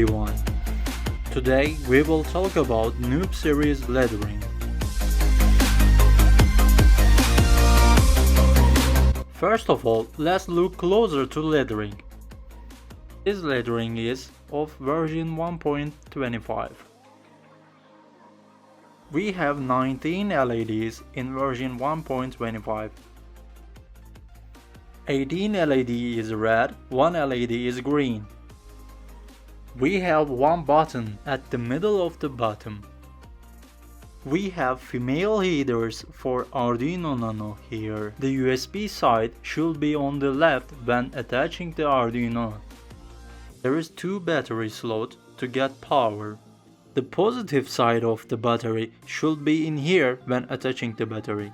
everyone! Today we will talk about NOOB Series Ledring. First of all, let's look closer to Ledring. This Ledring is of version 1.25. We have 19 LEDs in version 1.25. 18 LED is red, 1 LED is green. We have one button at the middle of the bottom. We have female headers for Arduino Nano here. The USB side should be on the left when attaching the Arduino. There is 2 battery slots to get power. The positive side of the battery should be in here when attaching the battery.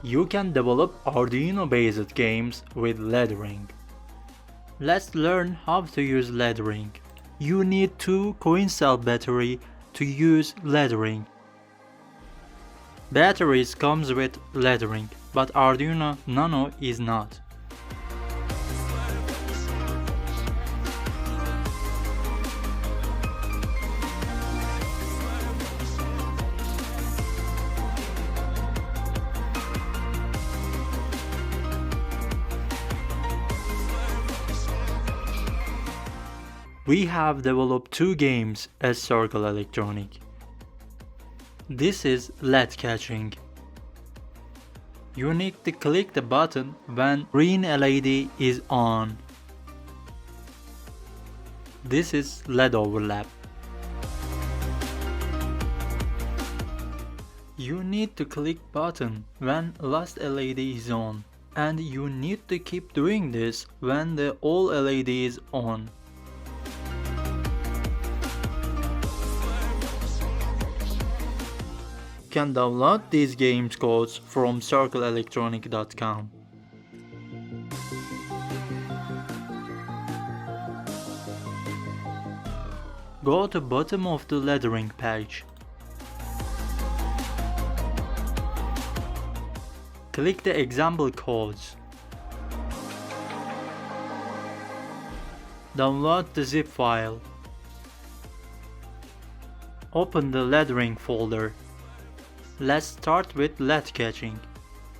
You can develop Arduino-based games with Ledring. Let's learn how to use Ledring. You need 2 coin cell battery to use Ledring. Batteries comes with Ledring, but Arduino Nano is not. We have developed 2 games as Circle Electronic. This is Ledcatching. You need to click the button when green LED is on. This is Ledoverlap. You need to click button when last LED is on, and you need to keep doing this when the all LED is on. You can download these games codes from circleelectronic.com. Go to bottom of the Ledring page. Click the example codes. Download the zip file. Open the Ledring folder. Let's start with Ledcatching.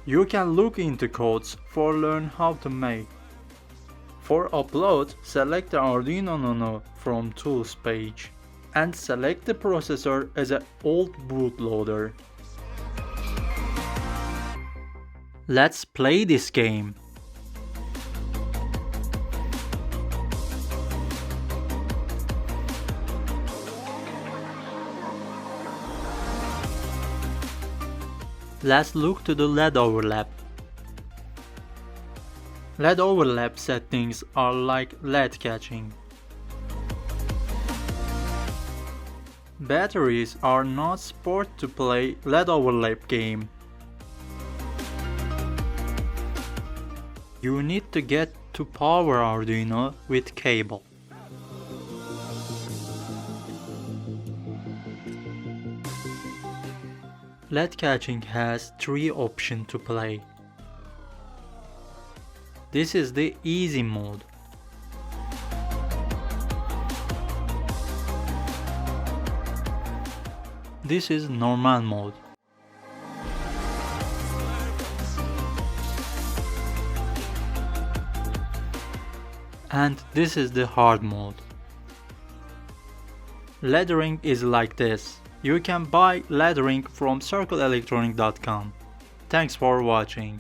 You can look into codes for learn how to make. For upload, select the Arduino Nano from Tools page and select the processor as an old bootloader. Let's play this game. Let's look to the Ledoverlap. Ledoverlap settings are like Ledcatching. Batteries are not support to play Ledoverlap game. You need to get to power Arduino with cable. Ledcatching has 3 options to play. This is the easy mode. This is normal mode. And this is the hard mode. Ledring is like this. You can buy Ledring from circleelectronic.com. Thanks for watching.